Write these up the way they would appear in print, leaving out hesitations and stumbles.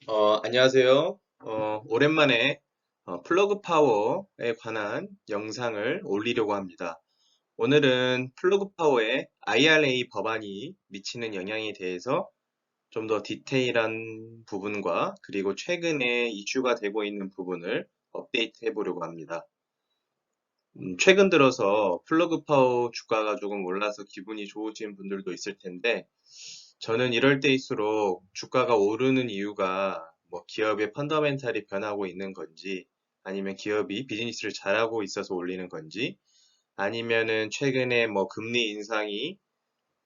안녕하세요. 오랜만에 플러그 파워에 관한 영상을 올리려고 합니다. 오늘은 플러그 파워에 IRA 법안이 미치는 영향에 대해서 좀 더 디테일한 부분과 그리고 최근에 이슈가 되고 있는 부분을 업데이트 해보려고 합니다. 최근 들어서 플러그 파워 주가가 조금 올라서 기분이 좋으신 분들도 있을 텐데, 저는 이럴 때일수록 주가가 오르는 이유가 뭐 기업의 펀더멘탈이 변하고 있는 건지, 아니면 기업이 비즈니스를 잘하고 있어서 올리는 건지, 아니면은 최근에 뭐 금리 인상이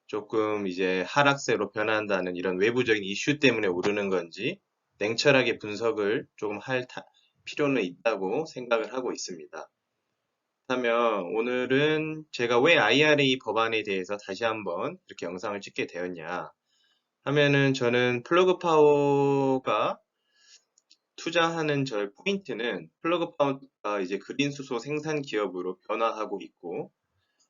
조금 이제 하락세로 변한다는 이런 외부적인 이슈 때문에 오르는 건지, 냉철하게 분석을 조금 할 필요는 있다고 생각을 하고 있습니다. 그렇다면 오늘은 제가 왜 IRA 법안에 대해서 다시 한번 이렇게 영상을 찍게 되었냐 하면은, 저는 플러그 파워가 투자하는 저의 포인트는 플러그 파워가 이제 그린 수소 생산 기업으로 변화하고 있고,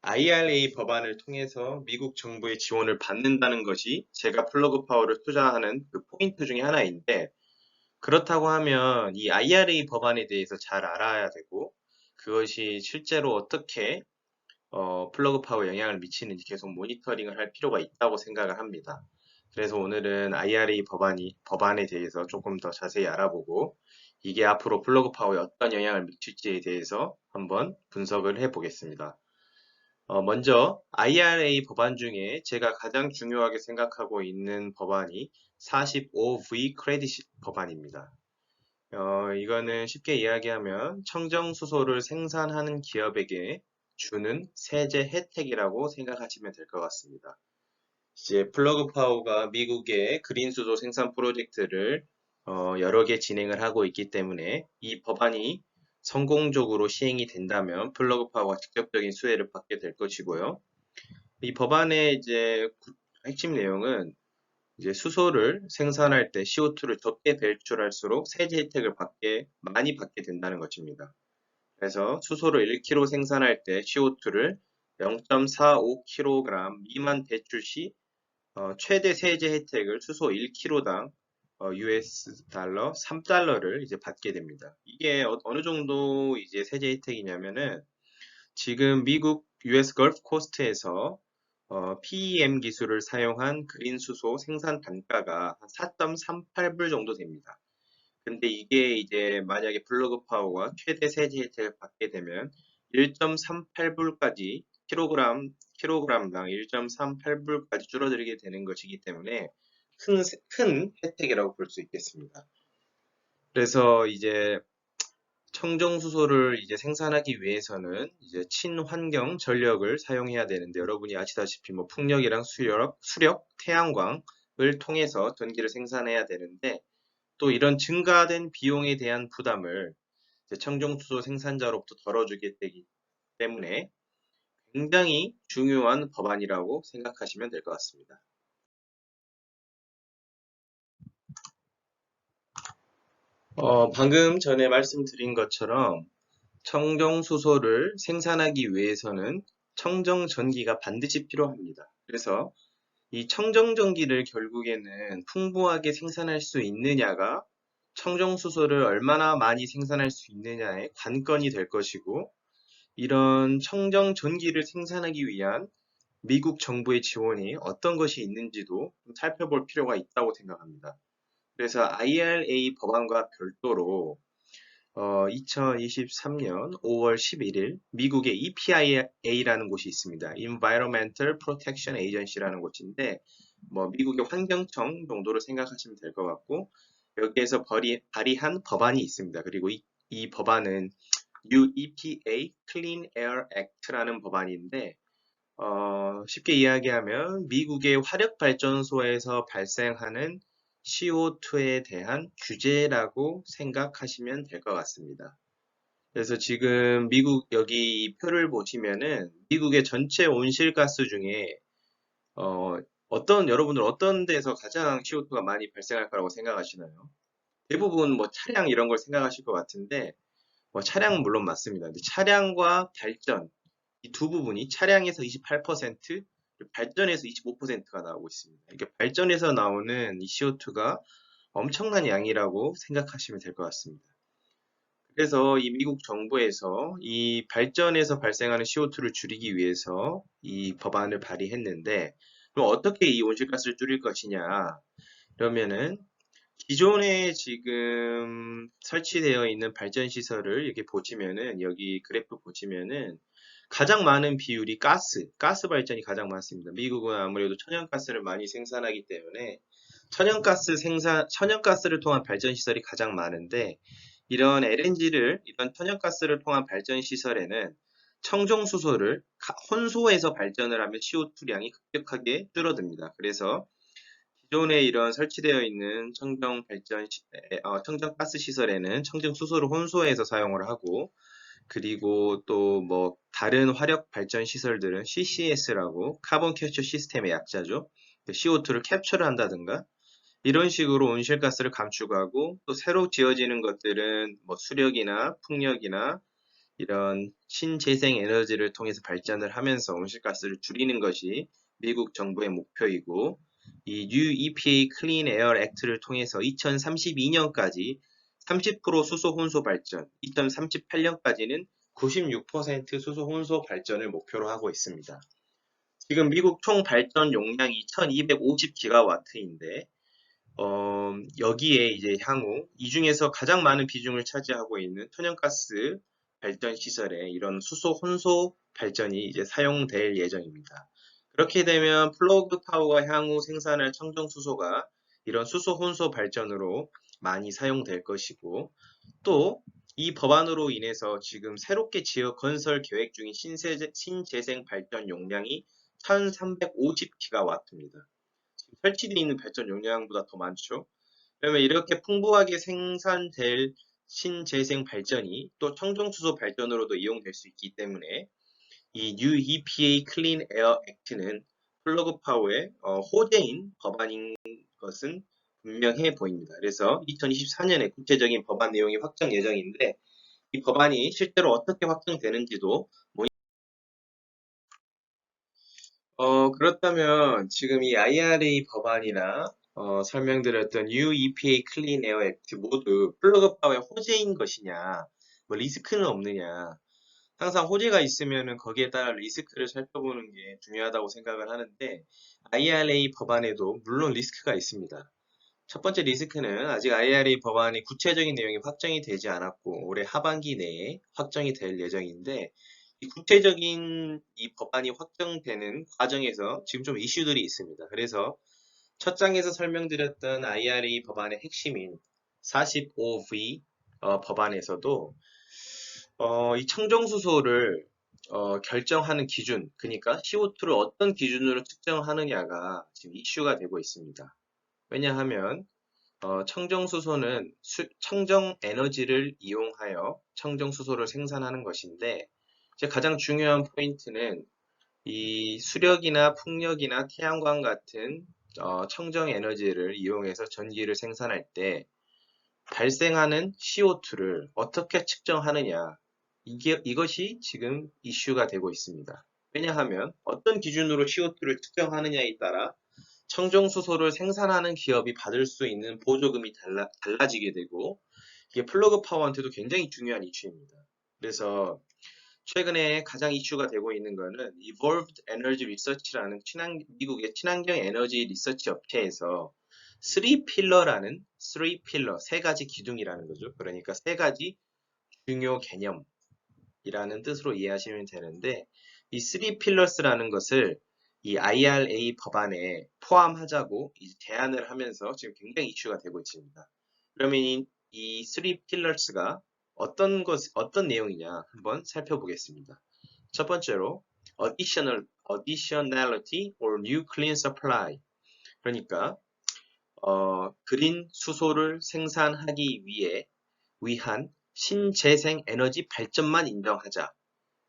IRA 법안을 통해서 미국 정부의 지원을 받는다는 것이 제가 플러그 파워를 투자하는 그 포인트 중에 하나인데, 그렇다고 하면 이 IRA 법안에 대해서 잘 알아야 되고, 그것이 실제로 어떻게 플러그 파워에 영향을 미치는지 계속 모니터링을 할 필요가 있다고 생각을 합니다. 그래서 오늘은 IRA 법안에 대해서 조금 더 자세히 알아보고, 이게 앞으로 플러그 파워에 어떤 영향을 미칠지에 대해서 한번 분석을 해 보겠습니다. 먼저 IRA 법안 중에 제가 가장 중요하게 생각하고 있는 법안이 45V 크레딧 법안입니다. 이거는 쉽게 이야기하면 청정수소를 생산하는 기업에게 주는 세제 혜택이라고 생각하시면 될 것 같습니다. 이제 플러그 파워가 미국의 그린수소 생산 프로젝트를 여러 개 진행을 하고 있기 때문에, 이 법안이 성공적으로 시행이 된다면 플러그 파워가 직접적인 수혜를 받게 될 것이고요. 이 법안의 이제 핵심 내용은 이제 수소를 생산할 때 CO2를 적게 배출할수록 세제 혜택을 많이 받게 된다는 것입니다. 그래서 수소를 1kg 생산할 때 CO2를 0.45kg 미만 배출 시 최대 세제 혜택을 수소 1kg당 US 달러 3달러를 이제 받게 됩니다. 이게 어느 정도 이제 세제 혜택이냐면은, 지금 미국 US 걸프 코스트에서 PEM 기술을 사용한 그린 수소 생산 단가가 한 4.38불 정도 됩니다. 근데 이게 이제 만약에 플러그 파워가 최대 세제 혜택을 받게 되면 1.38불까지 킬로그램당 1.38불까지 줄어들게 되는 것이기 때문에 큰 혜택이라고 볼 수 있겠습니다. 그래서 이제 청정수소를 이제 생산하기 위해서는 이제 친환경 전력을 사용해야 되는데, 여러분이 아시다시피 뭐 풍력이랑 수력, 태양광을 통해서 전기를 생산해야 되는데, 또 이런 증가된 비용에 대한 부담을 이제 청정수소 생산자로부터 덜어주게 되기 때문에 굉장히 중요한 법안이라고 생각하시면 될 것 같습니다. 방금 전에 말씀드린 것처럼 청정수소를 생산하기 위해서는 청정전기가 반드시 필요합니다. 그래서 이 청정전기를 결국에는 풍부하게 생산할 수 있느냐가 청정수소를 얼마나 많이 생산할 수 있느냐의 관건이 될 것이고, 이런 청정전기를 생산하기 위한 미국 정부의 지원이 어떤 것이 있는지도 좀 살펴볼 필요가 있다고 생각합니다. 그래서 IRA 법안과 별도로 2023년 5월 11일 미국의 EPIA라는 곳이 있습니다. Environmental Protection Agency라는 곳인데, 뭐 미국의 환경청 정도로 생각하시면 될 것 같고, 여기에서 발의한 법안이 있습니다. 그리고 이 법안은 New EPA Clean Air Act라는 법안인데, 쉽게 이야기하면 미국의 화력발전소에서 발생하는 CO2에 대한 규제라고 생각하시면 될 것 같습니다. 그래서 지금 미국 여기 이 표를 보시면은 미국의 전체 온실가스 중에 여러분들 어떤 데서 가장 CO2가 많이 발생할 거라고 생각하시나요? 대부분 뭐 차량 이런 걸 생각하실 것 같은데, 뭐 차량은 물론 맞습니다. 근데 차량과 발전, 이 두 부분이 차량에서 28%, 발전에서 25%가 나오고 있습니다. 이게 발전에서 나오는 이 CO2가 엄청난 양이라고 생각하시면 될 것 같습니다. 그래서 이 미국 정부에서 이 발전에서 발생하는 CO2를 줄이기 위해서 이 법안을 발의했는데, 그럼 어떻게 이 온실가스를 줄일 것이냐? 그러면은 기존에 지금 설치되어 있는 발전 시설을 이렇게 보시면은, 여기 그래프 보시면은 가장 많은 비율이 가스 발전이 가장 많습니다. 미국은 아무래도 천연가스를 많이 생산하기 때문에 천연가스를 통한 발전 시설이 가장 많은데, 이런 천연가스를 통한 발전 시설에는 청정수소를 혼소해서 발전을 하면 CO2량이 급격하게 줄어듭니다. 그래서 기존에 이런 설치되어 있는 청정가스 시설에는 청정수소를 혼소해서 사용을 하고, 그리고 또 뭐 다른 화력 발전 시설들은 CCS라고 카본 캡처 시스템의 약자죠. CO2를 캡처를 한다든가 이런 식으로 온실가스를 감축하고, 또 새로 지어지는 것들은 뭐 수력이나 풍력이나 이런 신재생 에너지를 통해서 발전을 하면서 온실가스를 줄이는 것이 미국 정부의 목표이고, 이 New EPA Clean Air Act를 통해서 2032년까지 30% 수소 혼소 발전, 2038년까지는 96% 수소 혼소 발전을 목표로 하고 있습니다. 지금 미국 총 발전 용량이 1250기가와트인데, 여기에 이제 향후 이 중에서 가장 많은 비중을 차지하고 있는 천연가스 발전 시설에 이런 수소 혼소 발전이 이제 사용될 예정입니다. 그렇게 되면 플러그 파워가 향후 생산할 청정 수소가 이런 수소 혼소 발전으로 많이 사용될 것이고, 또 이 법안으로 인해서 지금 새롭게 지어 건설 계획 중인 신재생 발전 용량이 1350기가와트입니다. 설치되어 있는 발전 용량보다 더 많죠. 그러면 이렇게 풍부하게 생산될 신재생 발전이 또 청정수소 발전으로도 이용될 수 있기 때문에 이 New EPA Clean Air Act는 플러그 파워의 호재인 법안인 것은 분명해 보입니다. 그래서 2024년에 구체적인 법안 내용이 확정 예정인데, 이 법안이 실제로 어떻게 확정되는지도 그렇다면 지금 이 IRA 법안이나 설명드렸던 New EPA Clean Air Act 모두 플러그 파워의 호재인 것이냐, 뭐 리스크는 없느냐. 항상 호재가 있으면은 거기에 따라 리스크를 살펴보는 게 중요하다고 생각을 하는데, IRA 법안에도 물론 리스크가 있습니다. 첫 번째 리스크는 아직 IRA 법안의 구체적인 내용이 확정이 되지 않았고 올해 하반기 내에 확정이 될 예정인데, 이 구체적인 이 법안이 확정되는 과정에서 지금 좀 이슈들이 있습니다. 그래서 첫 장에서 설명드렸던 IRA 법안의 핵심인 45V 법안에서도 이 청정수소를 결정하는 기준, 그러니까 CO2를 어떤 기준으로 측정하느냐가 지금 이슈가 되고 있습니다. 왜냐하면 청정수소는 청정 에너지를 이용하여 청정수소를 생산하는 것인데, 이제 가장 중요한 포인트는 이 수력이나 풍력이나 태양광 같은 청정 에너지를 이용해서 전기를 생산할 때 발생하는 CO2를 어떻게 측정하느냐, 이것이 지금 이슈가 되고 있습니다. 왜냐하면 어떤 기준으로 CO2를 측정하느냐에 따라 청정수소를 생산하는 기업이 받을 수 있는 보조금이 달라지게 되고, 이게 플러그 파워한테도 굉장히 중요한 이슈입니다. 그래서 최근에 가장 이슈가 되고 있는 것은 Evolved Energy Research라는 미국의 친환경 에너지 리서치 업체에서 3필러라는 세 가지 기둥이라는 거죠. 그러니까 세 가지 중요 개념이라는 뜻으로 이해하시면 되는데, 이 3필러스라는 것을 이 IRA 법안에 포함하자고 이제 제안을 하면서 지금 굉장히 이슈가 되고 있습니다. 그러면 이 3필러스가 어떤 내용이냐 한번 살펴보겠습니다. 첫 번째로 additionality or new clean supply. 그러니까 그린 수소를 생산하기 위한 신재생 에너지 발전만 인정하자.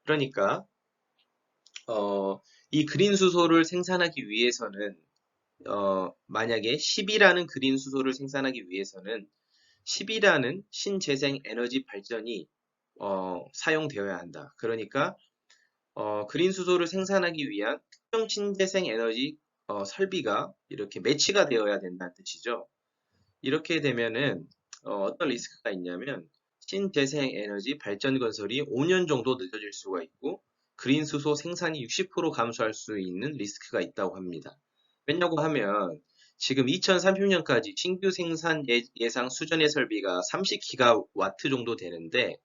그러니까 이 그린 수소를 생산하기 위해서는 만약에 10이라는 그린 수소를 생산하기 위해서는 10이라는 신재생 에너지 발전이 사용되어야 한다. 그러니까 그린 수소를 생산하기 위한 특정 신재생 에너지 설비가 이렇게 매치가 되어야 된다는 뜻이죠. 이렇게 되면은 어떤 리스크가 있냐면 신재생 에너지 발전 건설이 5년 정도 늦어질 수가 있고 그린 수소 생산이 60% 감소할 수 있는 리스크가 있다고 합니다. 왜냐고 하면 지금 2030년까지 신규 생산 예상 수준의 설비가 30기가와트 정도 되는데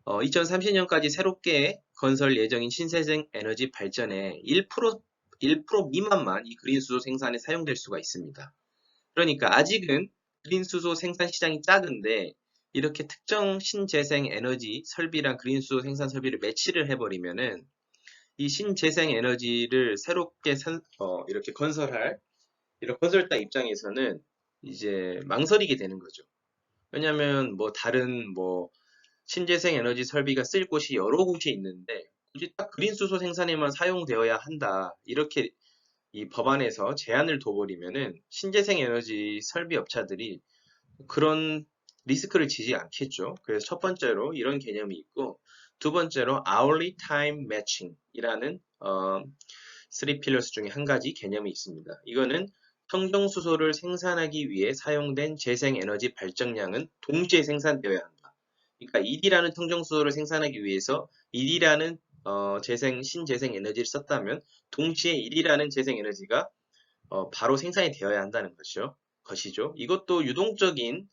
2030년까지 새롭게 건설 예정인 신재생 에너지 발전의 1% 미만만 이 그린 수소 생산에 사용될 수가 있습니다. 그러니까 아직은 그린 수소 생산 시장이 작은데 이렇게 특정 신재생 에너지 설비랑 그린 수소 생산 설비를 매치를 해버리면은 이 신재생 에너지를 새롭게 이렇게 건설할 이런 건설사 입장에서는 이제 망설이게 되는 거죠. 왜냐하면 뭐 다른 뭐 신재생 에너지 설비가 쓸 곳이 여러 곳이 있는데 굳이 딱 그린 수소 생산에만 사용되어야 한다. 이렇게 이 법안에서 제한을 둬버리면은 신재생 에너지 설비 업체들이 그런 리스크를 지지 않겠죠. 그래서 첫 번째로 이런 개념이 있고 두 번째로 hourly time matching이라는 3필러스 중에 한 가지 개념이 있습니다. 이거는 청정수소를 생산하기 위해 사용된 재생에너지 발전량은 동시에 생산되어야 한다. 그러니까 1이라는 청정수소를 생산하기 위해서 1이라는 신재생 에너지를 썼다면 동시에 1이라는 재생 에너지가 바로 생산이 되어야 한다는 것이죠. 이것도 유동적인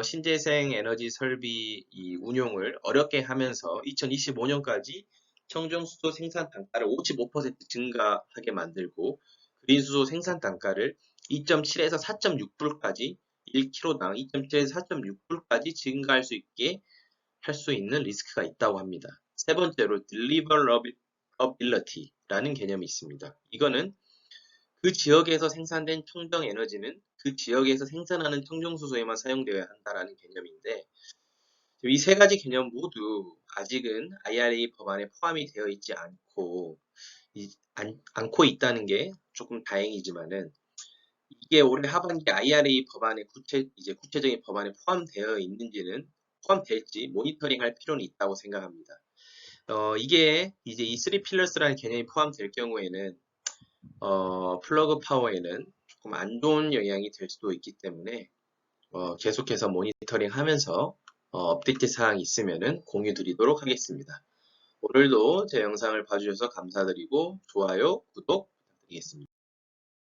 신재생 에너지 설비 이 운용을 어렵게 하면서 2025년까지 청정수소 생산 단가를 55% 증가하게 만들고 그린수소 생산 단가를 2.7에서 4.6불까지 1kg당 2.7에서 4.6불까지 증가할 수 있게 할 수 있는 리스크가 있다고 합니다. 세 번째로 deliverability라는 개념이 있습니다. 이거는 그 지역에서 생산된 청정 에너지는 그 지역에서 생산하는 청정수소에만 사용되어야 한다라는 개념인데 이 세 가지 개념 모두 아직은 IRA 법안에 포함이 되어 있지 않고 있다는 게 조금 다행이지만은 이게 올해 하반기 IRA 법안에 구체적인 법안에 포함될지 모니터링할 필요는 있다고 생각합니다. 이게 이제 이 3필러스라는 개념이 포함될 경우에는 플러그 파워에는 조금 안 좋은 영향이 될 수도 있기 때문에 계속해서 모니터링 하면서 업데이트 사항이 있으면 공유 드리도록 하겠습니다. 오늘도 제 영상을 봐주셔서 감사드리고 좋아요, 구독 부탁드리겠습니다.